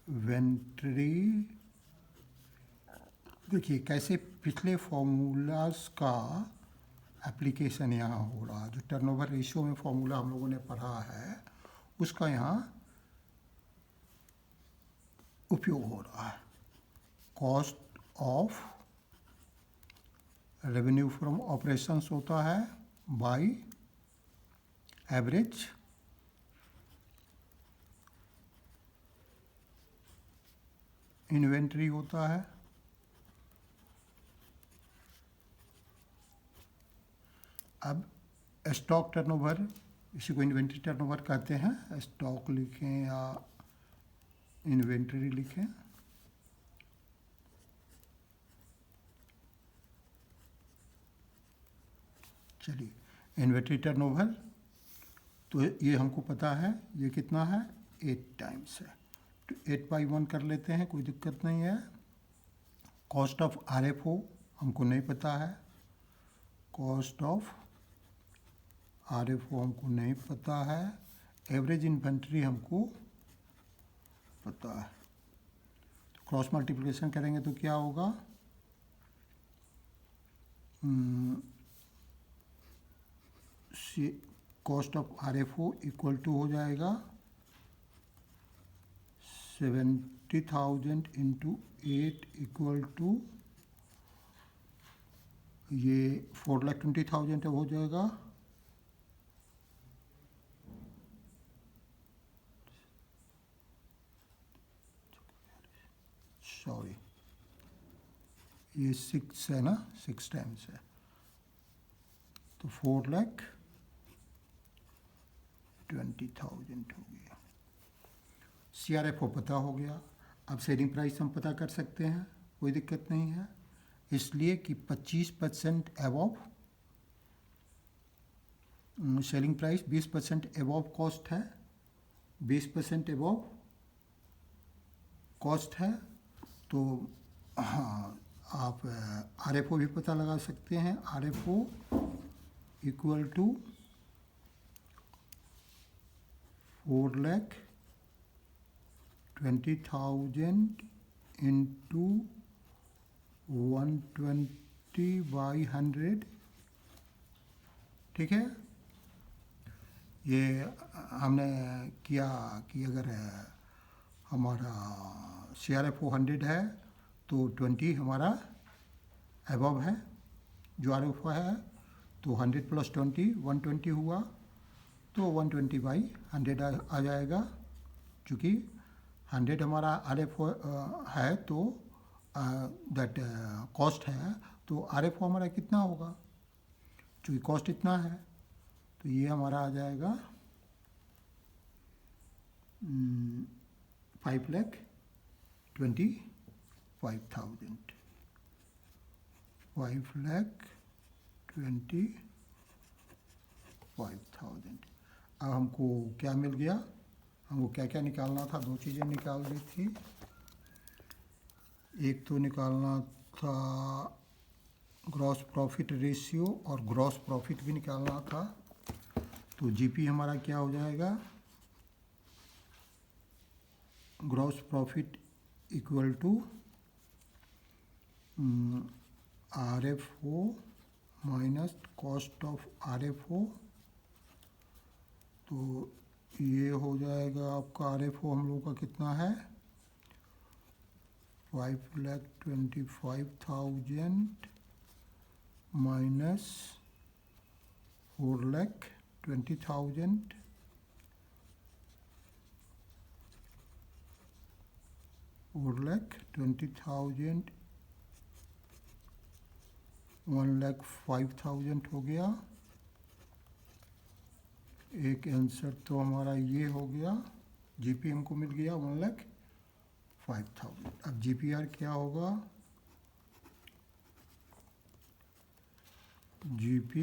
इन्वेंट्री। देखिए कैसे पिछले फॉर्मूलाज का एप्लीकेशन यहाँ हो रहा है। जो टर्नओवर रेशियो में फॉर्मूला हम लोगों ने पढ़ा है उसका यहाँ उपयोग हो रहा है। Cost of revenue from operations होता है बाई एवरेज इन्वेंट्री होता है अब स्टॉक टर्नओवर, इसी को इन्वेंट्री टर्नओवर कहते हैं, स्टॉक लिखें या इन्वेंट्री लिखें। चलिए इन्वेंट्री टर्नओवर, तो ये हमको पता है ये कितना है 8 टाइम्स है, तो 8/1 कर लेते हैं, कोई दिक्कत नहीं है। कॉस्ट ऑफ RFO हमको नहीं पता है, कॉस्ट ऑफ RFO हमको नहीं पता है, एवरेज इन्वेंट्री हमको पता है। तो क्रॉस मल्टीप्लिकेशन करेंगे तो क्या होगा, cost of RFO equal to हो जाएगा 70,000 इंटू 8 इक्वल टू ये 4,20,000 हो जाएगा, सॉरी ये 6 है ना, 6 टाइम्स है, तो 4,20,000 हो गया। CRFO पता हो गया, अब सेलिंग प्राइस हम पता कर सकते हैं, कोई दिक्कत नहीं है, इसलिए कि 25% above selling price 20% above cost है, 20% अबव कॉस्ट है, तो हाँ आप RFO भी पता लगा सकते हैं, RFO इक्वल टू 4,20,000 इंटू 120/100, ठीक है। ये हमने किया कि अगर हमारा CRFO 100 है तो 20 हमारा अबव है जो RFO है, तो 100 + 20 120 हुआ, तो 120/100 आ जाएगा, चूँकि 100 हमारा RFO है तो दैट कॉस्ट है, तो RFO हमारा कितना होगा, चूँकि कॉस्ट इतना है, तो ये हमारा आ जाएगा 5,25,000, 5,25,000। अब हमको क्या मिल गया, हमको क्या क्या निकालना था, दो चीज़ें निकाल दी थी, एक तो निकालना था ग्रॉस प्रॉफिट रेशियो और ग्रॉस प्रॉफिट भी निकालना था, तो GP हमारा क्या हो जाएगा, gross profit equal to RFO minus cost of RFO, तो ये हो जाएगा आपका RFO हम लोग का कितना है 5,25,000 माइनस 4,20,000, 4,20,000 1,05,000 हो गया, एक आंसर तो हमारा ये हो गया, GP हमको मिल गया 1,05,000। अब GPR क्या होगा, GP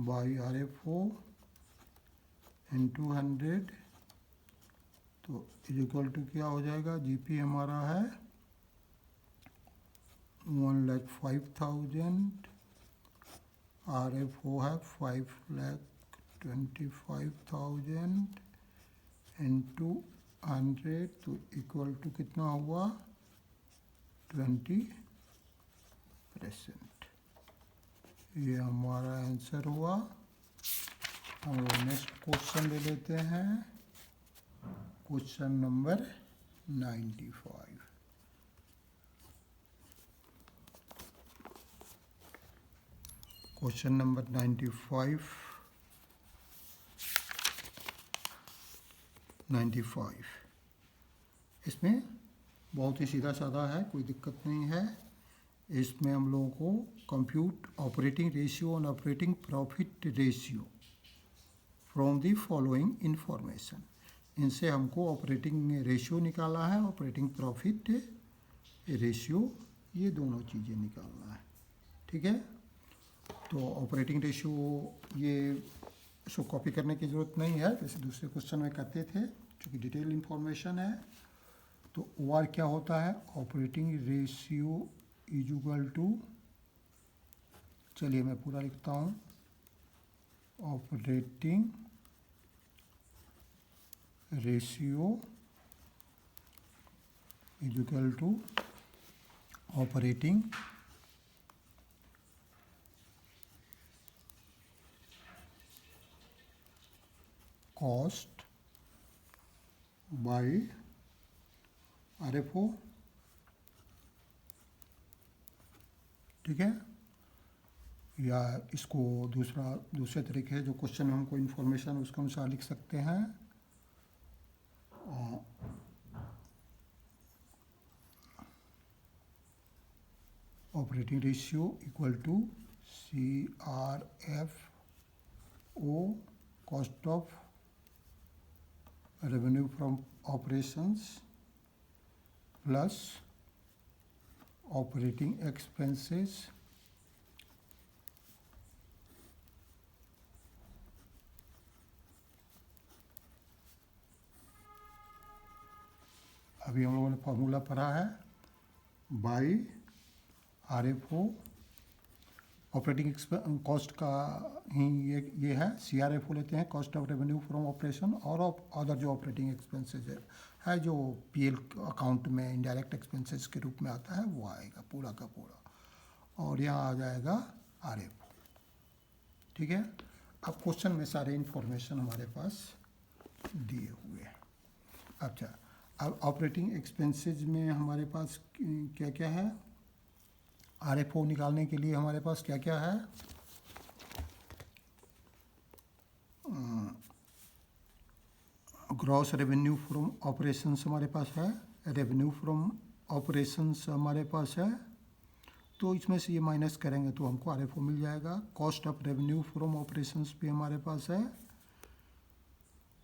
बाई RFO इंटू 100, तो इक्वल टू क्या हो जाएगा, GP हमारा है 1,05,000, RFO है 5,25,000 इंटू 100, तो इक्वल टू कितना हुआ 20%। ये हमारा आंसर हुआ। हम लोग नेक्स्ट क्वेश्चन ले लेते हैं, क्वेश्चन नंबर 95। क्वेश्चन नंबर 95 इसमें बहुत ही सीधा साधा है, कोई दिक्कत नहीं है। इसमें हम लोगों को कंप्यूट ऑपरेटिंग रेशियो और operating profit ratio from the following information, इनसे हमको ऑपरेटिंग रेशियो निकाला है, ऑपरेटिंग प्रॉफिट रेशियो, ये दोनों चीज़ें निकालना है। ठीक है, तो ऑपरेटिंग रेशियो ये इसको कॉपी करने की ज़रूरत नहीं है, जैसे दूसरे क्वेश्चन में करते थे, क्योंकि डिटेल इंफॉर्मेशन है। तो ओ आर क्या होता है, operating ratio is equal to, चलिए मैं पूरा लिखता हूँ, operating ratio is equal to operating cost by RFO। ठीक है, या इसको दूसरे तरीके से जो क्वेश्चन में हमको इन्फॉर्मेशन उसके अनुसार लिख सकते हैं, operating ratio equal to CRFO, cost of revenue from operations plus operating expenses अभी हम लोगों ने फॉर्मूला पढ़ा है, बाई RFO। ऑपरेटिंग कॉस्ट का ही ये है, CRFO लेते हैं, cost of revenue from operation, और अदर जो ऑपरेटिंग एक्सपेंसेस है जो PL अकाउंट में इनडायरेक्ट एक्सपेंसेस के रूप में आता है, वो आएगा पूरा का पूरा, और यहाँ आ जाएगा RFO। ठीक है, अब क्वेश्चन में सारे इंफॉर्मेशन हमारे पास दिए हुए हैं। अच्छा, अब ऑपरेटिंग एक्सपेंसेस में हमारे पास क्या क्या है, RFO निकालने के लिए हमारे पास क्या क्या है, ग्रॉस रेवेन्यू फ्रॉम ऑपरेशंस हमारे पास है, रेवेन्यू फ्रॉम ऑपरेशंस हमारे पास है, तो इसमें से ये माइनस करेंगे तो हमको RFO मिल जाएगा। Cost of revenue from operations भी हमारे पास है,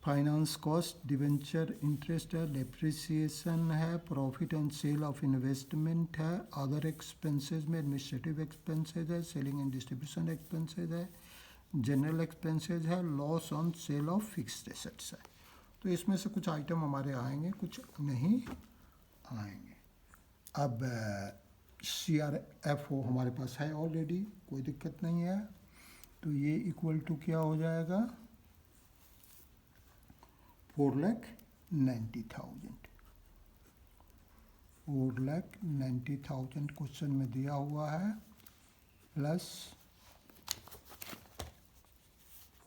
फाइनेंस कॉस्ट, डिवेंचर इंटरेस्ट है, डेप्रिसिएशन है, profit and sale of investment है, अदर एक्सपेंसेस में एडमिनिस्ट्रेटिव एक्सपेंसेस है, सेलिंग एंड डिस्ट्रीब्यूशन एक्सपेंसेस है, जनरल एक्सपेंसेस है, loss on sale of fixed assets है। तो इसमें से कुछ आइटम हमारे आएंगे, कुछ नहीं आएंगे। अब CRFO हमारे पास है ऑलरेडी, कोई दिक्कत नहीं है, तो ये इक्वल टू क्या हो जाएगा, 4,90,000। 4,90,000 क्वेश्चन में दिया हुआ है, प्लस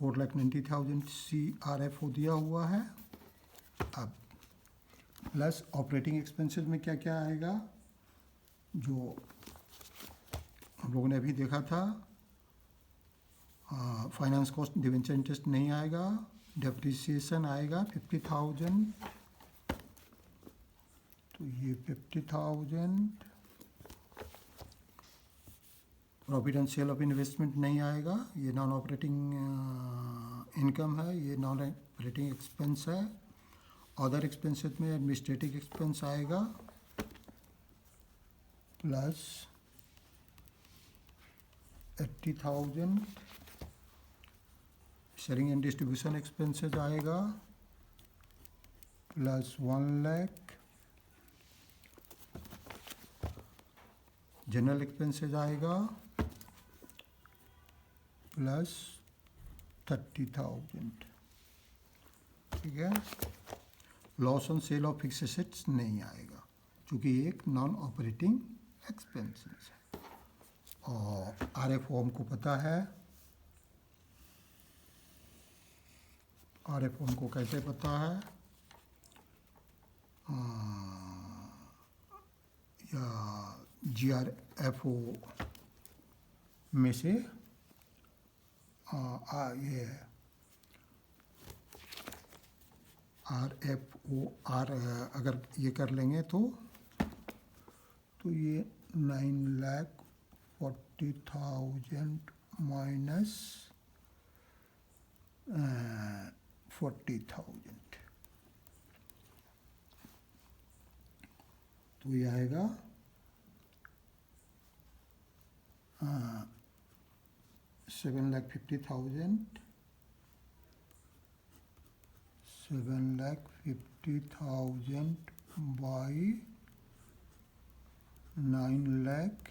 4,90,000 CRFO दिया हुआ है। अब प्लस ऑपरेटिंग एक्सपेंसेस में क्या क्या आएगा, जो हम लोगों ने अभी देखा था, फाइनेंस कॉस्ट, डिवेंचर इंटरेस्ट नहीं आएगा, डेप्रिसिएशन आएगा 50,000, तो ये 50,000, profit and sale of investment नहीं आएगा, ये नॉन ऑपरेटिंग इनकम है, ये नॉन ऑपरेटिंग एक्सपेंस है। अदर एक्सपेंसेस में एडमिनिस्ट्रेटिव एक्सपेंस आएगा, plus 80,000, selling and distribution expenses आएगा, प्लस 1 लाख, जनरल एक्सपेंसेस आएगा, प्लस 30,000। ठीक है, loss on sale of fixed assets नहीं आएगा, क्योंकि एक नॉन ऑपरेटिंग एक्सपेंसेस है। और RFO हमको पता है, RFO हमको कैसे पता है, या GRFO में से ये RFOR अगर ये कर लेंगे तो ये 9,40,000 माइनस 40,000 तो ये आएगा 7,50,000 बाई 9 लाख,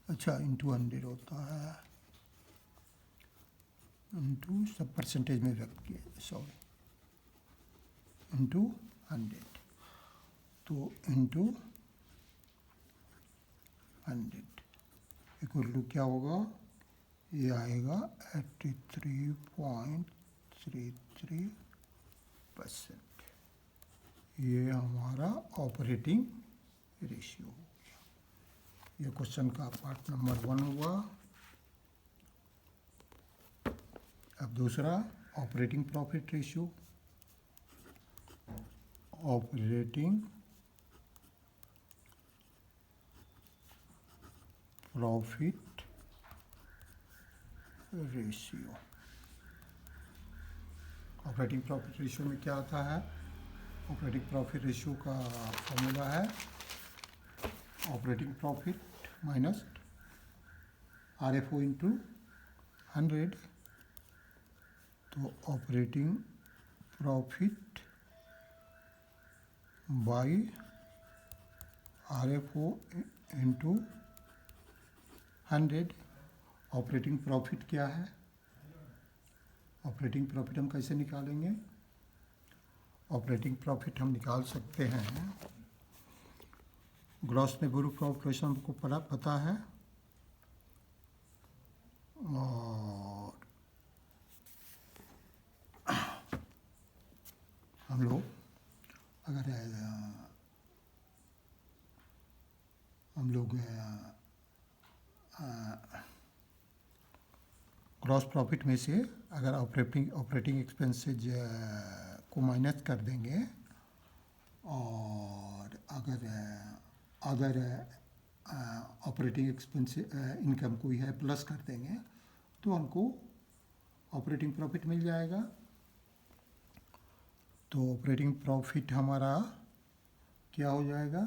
अच्छा इंटू 100 होता है, इंटू सब परसेंटेज में व्यक्त किया, सॉरी, इंटू 100, तो इंटू 100 इक्वल टू क्या होगा, ये आएगा 83.33%। ये हमारा ऑपरेटिंग रेशियो हो गया। ये क्वेश्चन का पार्ट नंबर 1 हुआ। अब दूसरा operating profit ratio. Operating profit ratio, operating profit ratio में क्या आता है, ऑपरेटिंग प्रॉफिट रेशियो का फॉर्मूला है operating profit minus RFO into 100, तो operating profit by RFO into 100। Operating profit क्या है, ऑपरेटिंग प्रॉफिट हम कैसे निकालेंगे, ऑपरेटिंग प्रॉफिट हम निकाल सकते हैं, ग्रॉस नेबरहुड प्रॉफिट हमको पता है, और हम लोग अगर हम लोग ग्रॉस प्रॉफिट में से अगर ऑपरेटिंग एक्सपेंसेज को माइनस कर देंगे और अगर ऑपरेटिंग एक्सपेंस इनकम कोई है प्लस कर देंगे तो हमको ऑपरेटिंग प्रॉफिट मिल जाएगा। तो ऑपरेटिंग प्रॉफिट हमारा क्या हो जाएगा,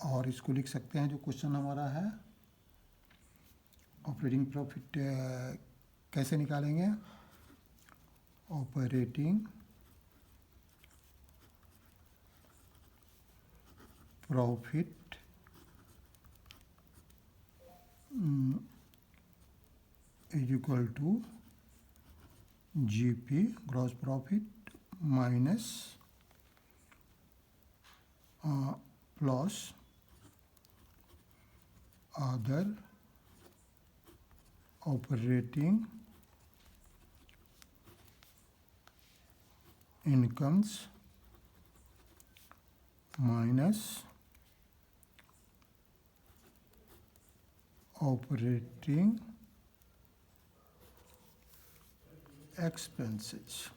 और इसको लिख सकते हैं जो क्वेश्चन हमारा है, ऑपरेटिंग प्रॉफिट कैसे निकालेंगे, operating profit is equal to GP gross profit minus plus other operating incomes minus operating expenses.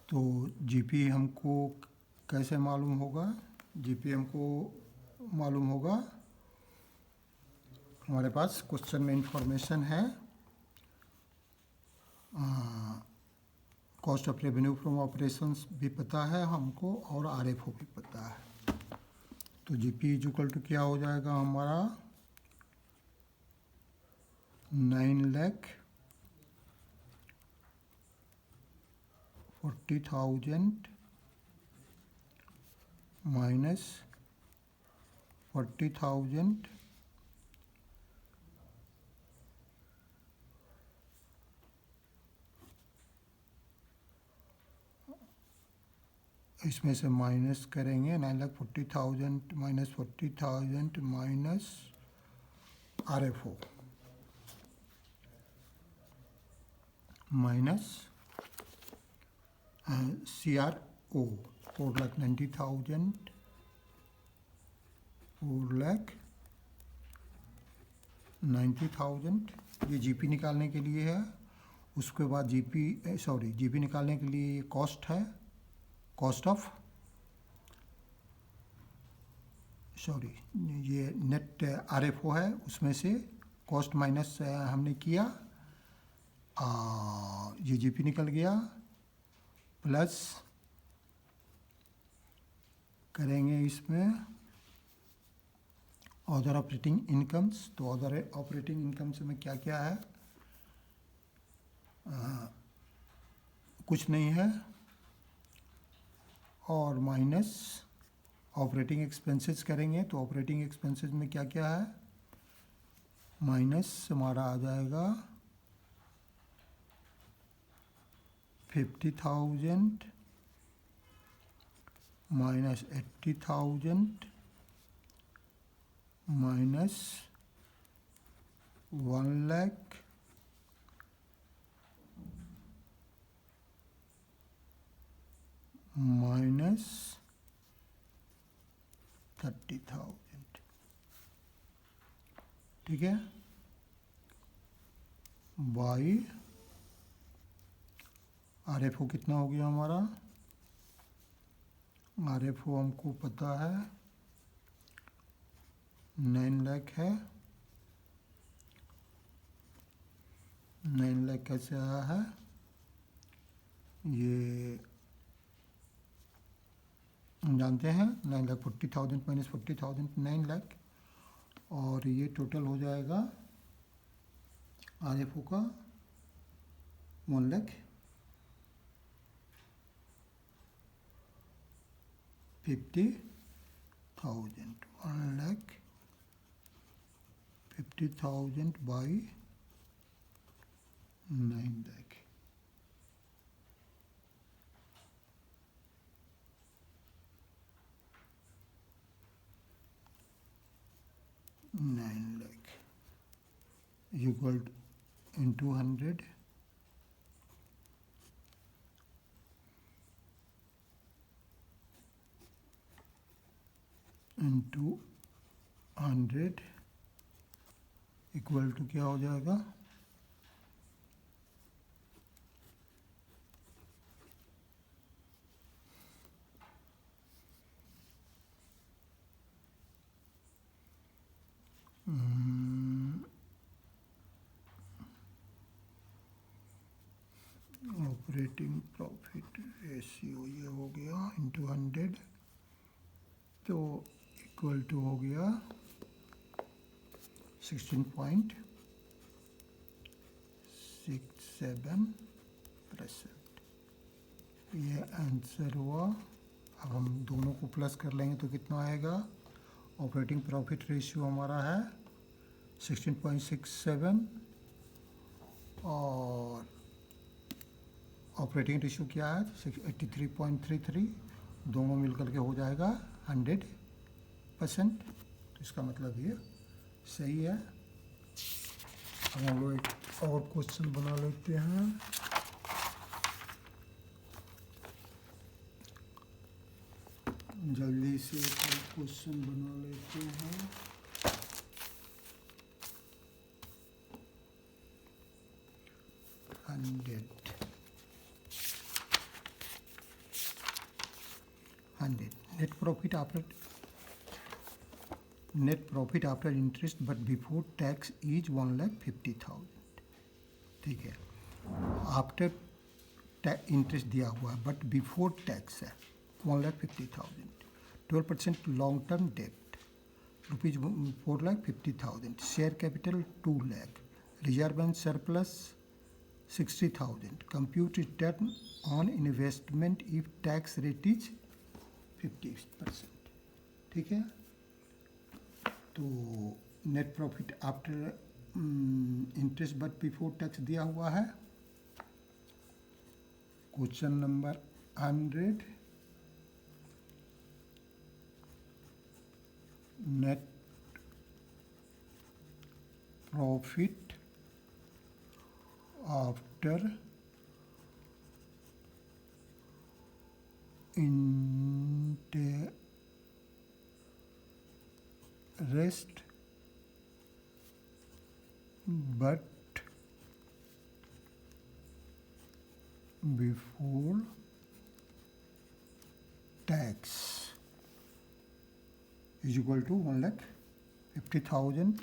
तो GP हमको कैसे मालूम होगा, GP हमको मालूम होगा, हमारे पास क्वेश्चन में इंफॉर्मेशन है, cost of revenue from operations भी पता है हमको और RFO भी पता है। तो GP इज इक्वल टू क्या हो जाएगा हमारा 9,40,000 माइनस 40,000 इसमें से माइनस करेंगे 9,40,000 minus 40,000 minus RFO minus CRO 4,90,000 4,90,000, ये जीपी निकालने के लिए है। उसके बाद जीपी निकालने के लिए ये कॉस्ट है, कॉस्ट ऑफ ये नेट आरएफओ है, उसमें से कॉस्ट माइनस हमने किया, ये जीपी निकल गया, प्लस करेंगे इसमें अदर ऑपरेटिंग इनकम्स। तो अदर ऑपरेटिंग इनकम्स में क्या क्या है, कुछ नहीं है, और माइनस ऑपरेटिंग एक्सपेंसेस करेंगे। तो ऑपरेटिंग एक्सपेंसेस में क्या क्या है, माइनस हमारा आ जाएगा 50,000 माइनस 80,000 माइनस 1,00,000 माइनस 30,000। ठीक है, बाई आरएफओ कितना हो गया हमारा, आरएफओ हमको पता है 9 लाख है। 9 लाख कैसे आया है, ये हम जानते हैं 9,40,000 माइनस 40,000 9 लाख, और ये टोटल हो जाएगा आरएफओ का 1,50,000। 1,50,000 by 9 lakh, 9 lakh equal into 100 into 100 equal to क्या हो जाएगा, ऑपरेटिंग प्रॉफिट रेशियो ये हो गया इंटू 100, तो इक्वल टू हो गया 16.67%। ये आंसर हुआ। अब हम दोनों को प्लस कर लेंगे तो कितना आएगा, ऑपरेटिंग प्रॉफिट रेशियो हमारा है 16.67 और ऑपरेटिंग रेशियो क्या है 83.33, दोनों मिलकर के हो जाएगा 100%। तो इसका मतलब ये सही है। अब हम लोग एक और क्वेश्चन बना लेते हैं। जल्दी से एक और क्वेश्चन बना लेते हैं। Hundred net profit after interest but before tax is 1,50,000। ठीक है, आफ्टर इंटरेस्ट दिया हुआ है बट बिफोर टैक्स है 1,50,000। 12% long term debt rupees 4,50,000। Share capital 2 lakh. Reserve and surplus 60,000। Compute return on investment if tax rate is 50%। ठीक है, तो net profit after interest but before tax दिया हुआ है। Question number 100, net profit after interest but before tax is equal to 1,50,000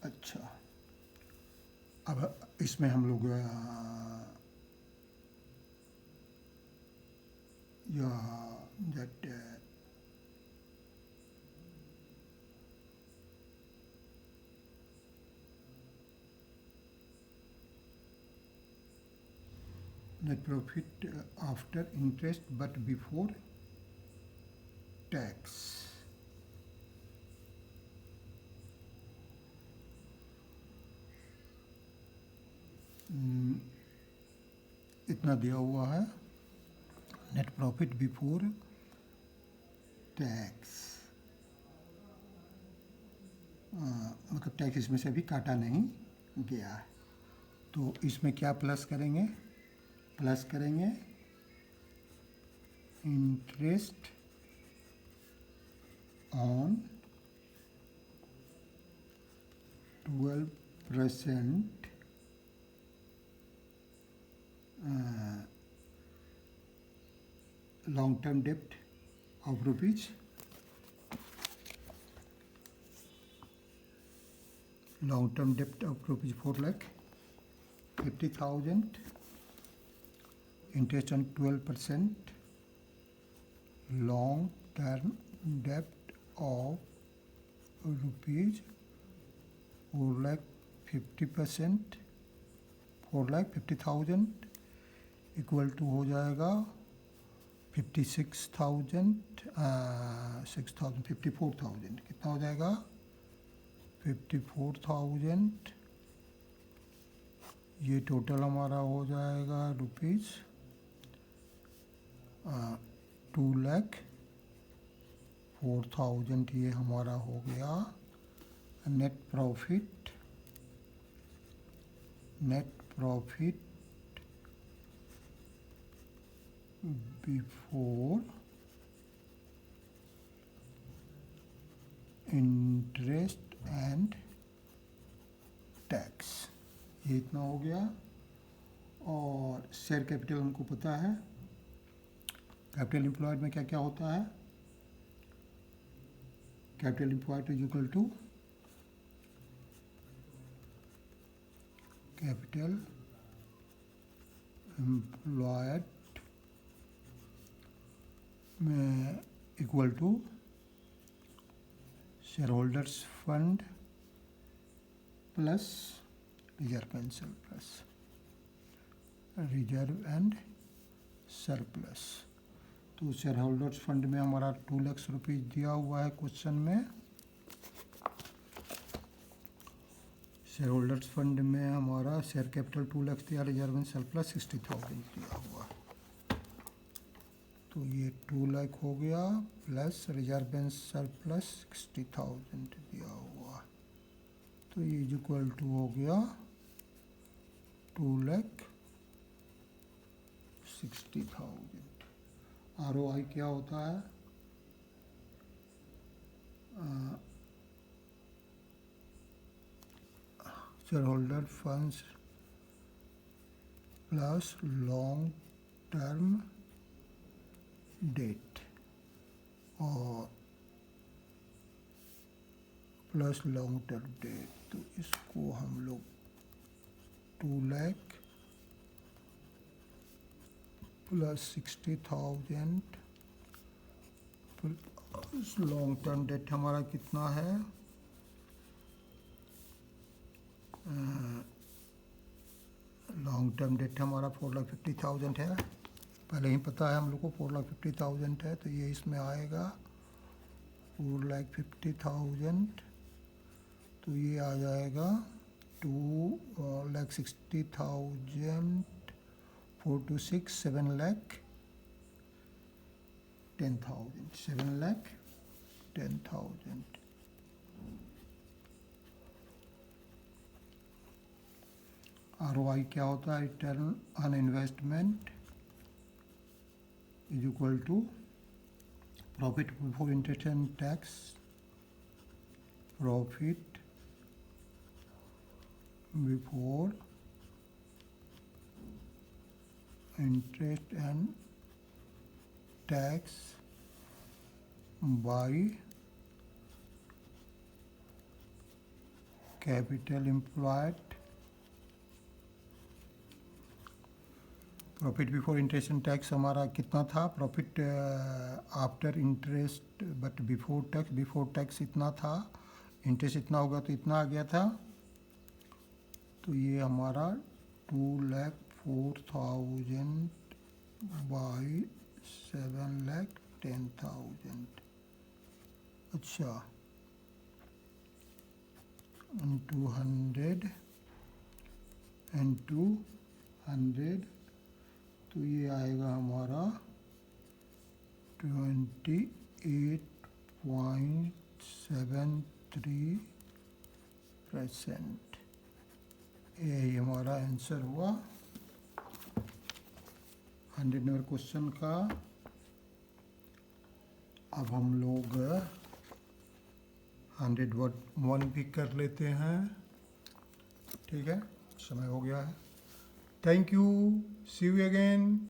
अच्छा, अब इसमें हम लोग that net profit after interest but before tax इतना दिया हुआ है नेट प्रॉफिट बिफोर टैक्स, मतलब टैक्स इसमें से भी काटा नहीं गया है। तो इसमें क्या प्लस करेंगे, प्लस करेंगे interest on 12% long term debt of rupees 4,50,000, interest on 12% long term debt of rupees 4,50,000 equal to हो जाएगा 54,000 कितना हो जाएगा 54,000, ये टोटल हमारा हो जाएगा रुपीज़ 2,04,000, ये हमारा हो गया net profit before interest and tax, ये इतना हो गया। और शेयर कैपिटल हमको पता है, कैपिटल एम्प्लॉयड में क्या क्या होता है, capital employed is equal to capital employed में equal to shareholders fund plus reserve and surplus. तो शेयर होल्डर्स फंड में हमारा 2 लाख रुपीज़ दिया हुआ है क्वेश्चन में, शेयर होल्डर्स फंड में हमारा शेयर कैपिटल 2 लाख दिया, रिजर्व एंड सरप्लस 60,000 दिया हुआ, तो ये 2 लाख हो गया प्लस रिजर्व एंड सरप्लस 60,000 दिया हुआ, तो ये इक्वल टू हो गया 2,60,000। ROI क्या होता है, share holder funds plus long term debt और प्लस लॉन्ग टर्म डेट, तो इसको हम लोग 2 lakh plus 60,000 plus long term debt हमारा कितना है, लॉन्ग टर्म डेट हमारा 4,50,000 है, पहले ही पता है हम लोग को 4,50,000 है, तो ये इसमें आएगा 4,50,000, तो ये आ जाएगा 2,60,000 4 to 6 7,10,000। ROI क्या होता है, return on investment is equal to profit before interest and tax, profit before interest and tax by capital employed. Profit before interest and tax हमारा कितना था, profit after interest but before tax इतना था, interest इतना होगा तो इतना आ गया था, तो ये हमारा 2,04,000 बाई 7,10,000। अच्छा, 200 इंटू 100, तो ये आएगा हमारा 28.73%। यही हमारा आंसर हुआ 100 नंबर क्वेश्चन का। अब हम लोग 101 भी कर लेते हैं। ठीक है, समय हो गया है। Thank you, see you again.